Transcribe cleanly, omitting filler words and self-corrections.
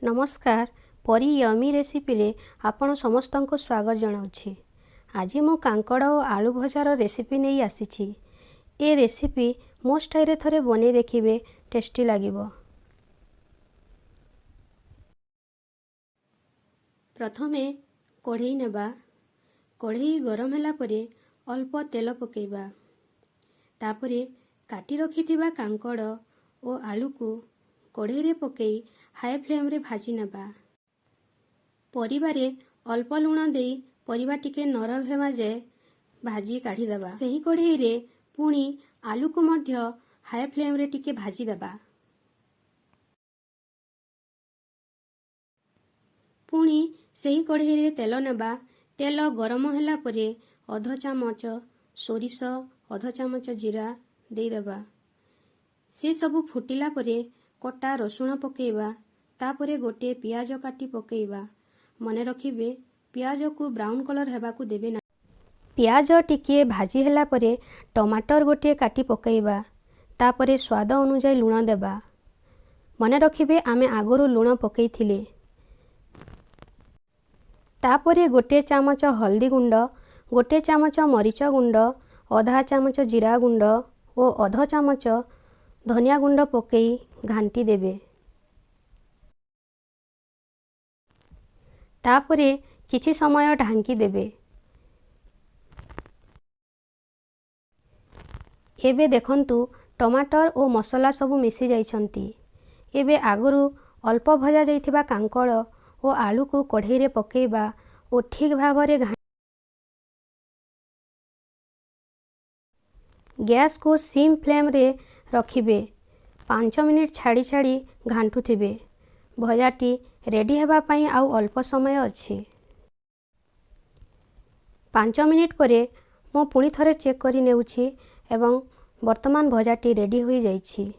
नमस्कार परी yummy recipe रे आपण समस्त को स्वागत जनाऊँगी। आज मु कांकड़ और आलू भजार रेसिपी नहीं आसी। ए रेसिपी मो स्टाइल थरे बने देखिए, टेस्टी लागिबो। प्रथमे कढ़ई नेबा। कढ़ई गरम होला परे अल्प तेल पकेइबा। तापरे काटी रखिथिबा कांकड़ और आलू को कढ़ई रे पकई हाई फ्लेम रे भाजी नेबा। परिबारे अल्प लुण देई परिबा टिके नरम हेबा जाए भाजी काढ़ी देबा। सही कढ़ई रे पुणी आलू को मध्य हाई फ्लेम रे टिके भाजी देबा। पुणी सही कढ़ई रे तेल नेबा। तेल गरम होला परे अध चामच सोरिष अध चामच जीरा दे देबा। से सबु फुटिला परे कटा रसुण पकेइबा। तापरे गोटे पियाज काटी पकेइबा। मने रखिबे पियाज को ब्राउन कलर हेबा को देबे ना। पियाज टिके भाजी होला परे टमाटर गोटे काटी पकेइबा। तापरे स्वाद अनुसार लुण देबा। मने रखिबे आमे आगरू लुण पकेइथिले। तापरे गोटे चामच हल्दी गुंड, गोटे चामच मरीच गुंड, अधा चामच जीरा गुंड और अध चामच धनिया गुंड पकई घांटी देबे। तापरे किछि समय ढांकी देबे। एबे देखंतु टमाटर और मसला सबु मिसी जाइछंती। एबे आगरू अल्प भजा जाइथिबा कांकड़ और आलू को कढ़ई रे पकेइबा और ठीक भावरे गैस को सिम फ्लेम रे रखिबे। 5 मिनिट छाड़ी छाड़ी घांटुथिबे। भजाटी रेडी हेबा पाई आउ अल्प समय अछि। 5 मिनिट परे मो पुणी थरे चेक करी नेउछि एवं वर्तमान भजाटी रेडी होई जाइछि।